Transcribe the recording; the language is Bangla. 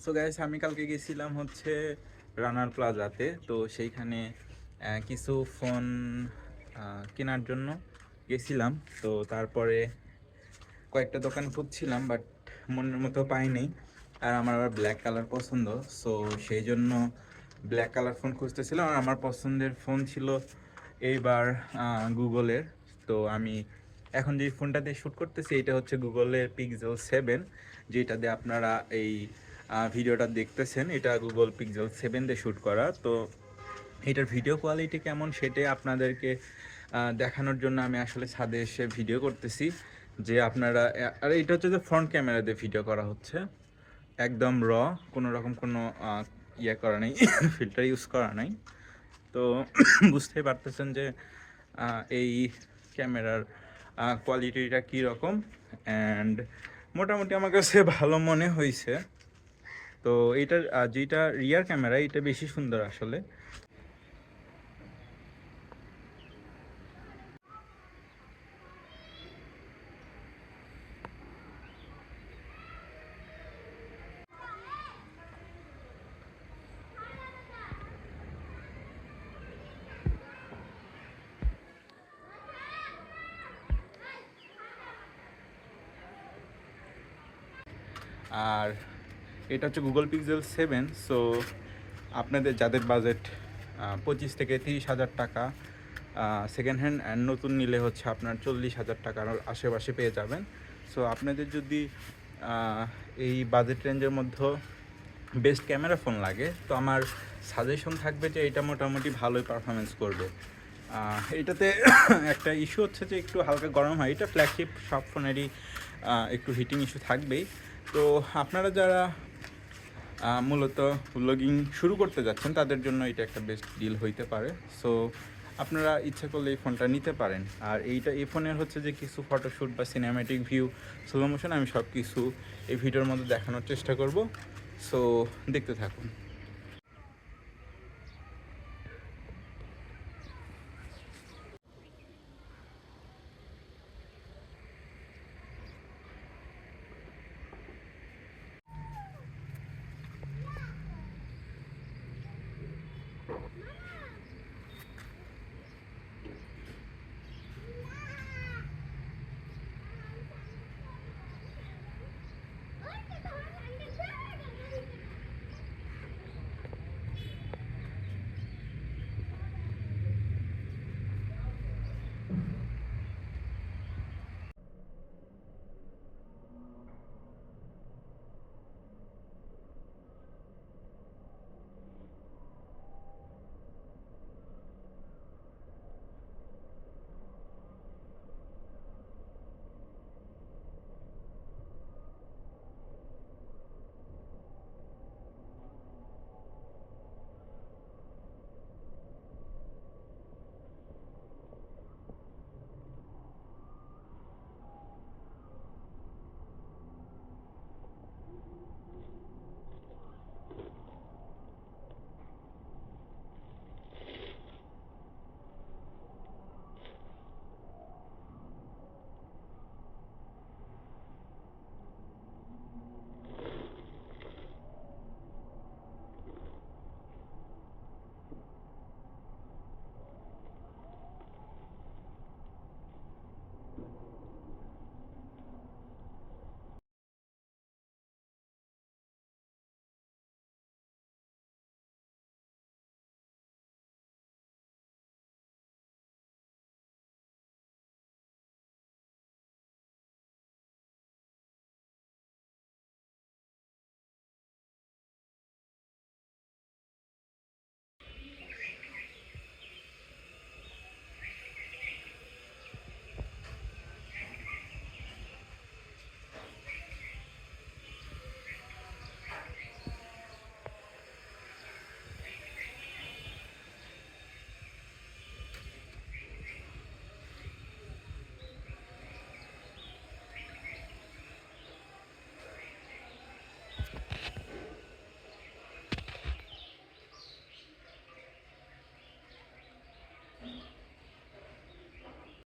সো গাইস, আমি কালকে গেছিলাম হচ্ছে রানার প্লাজাতে। তো সেইখানে কিছু ফোন কেনার জন্য গেছিলাম। তো তারপরে কয়েকটা দোকান খুঁজছিলাম, বাট মনের মতো পাইনি। আর আমার আবার ব্ল্যাক কালার পছন্দ। সো সেই জন্য ব্ল্যাক কালার ফোন খুঁজতেছিলাম। আর আমার পছন্দের ফোন ছিল এইবার গুগলের। তো আমি এখন যে ফোনটা দিয়ে শ্যুট করতেছি এটা হচ্ছে গুগলের পিক্সেল 7, যেটা দিয়ে আপনারা এই ভিডিওটা দেখতেছেন। এটা গুগল পিক্সেল 7 দিয়ে শ্যুট করা। তো এটার ভিডিও কোয়ালিটি কেমন সেটাই আপনাদেরকে দেখানোর জন্য আমি আসলে ছাদে এসে ভিডিও করতেছি। যে আপনারা আর এটা হচ্ছে যে ফ্রন্ট ক্যামেরা দিয়ে ভিডিও করা হচ্ছে, একদম কোনো রকম কোনো ইয়ে করা নেই, ফিল্টার ইউজ করা নাই। তো বুঝতেই পারতেছেন যে এই ক্যামেরার কোয়ালিটিটা কীরকম। অ্যান্ড মোটামুটি আমার কাছে ভালো মনে হয়েছে। তো এইটার যেটা রিয়ার ক্যামেরা এটা বেশি সুন্দর আসলে। আর এটা হচ্ছে গুগল পিক্সেল 7। সো আপনাদের যাদের বাজেট 25 থেকে 30 হাজার টাকা, সেকেন্ড হ্যান্ড অ্যান্ড নতুন নিলে হচ্ছে আপনার 40 হাজার টাকার আশেপাশে পেয়ে যাবেন। সো আপনাদের যদি এই বাজেট রেঞ্জের মধ্যে বেস্ট ক্যামেরা ফোন লাগে, তো আমার সাজেশন থাকবে যে এটা মোটামুটি ভালোই পারফরমেন্স করবে। এটাতে একটা ইস্যু হচ্ছে যে একটু হালকা গরম হয়। এটা ফ্ল্যাগশিপ, সব ফোনেরই একটু হিটিং ইস্যু থাকবেই। তো আপনারা যারা মূলত ব্লগিং শুরু করতে যাচ্ছেন তাদের জন্য এটা একটা বেস্ট ডিল হইতে পারে। সো আপনারা ইচ্ছা করলে এই ফোনটা নিতে পারেন। আর এই ফোনের হচ্ছে যে কিছু ফটোশ্যুট বা সিনেম্যাটিক ভিউ, স্লো মোশন, আমি সব কিছু এই ভিডিওর মধ্যে দেখানোর চেষ্টা করব। সো দেখতে থাকুন।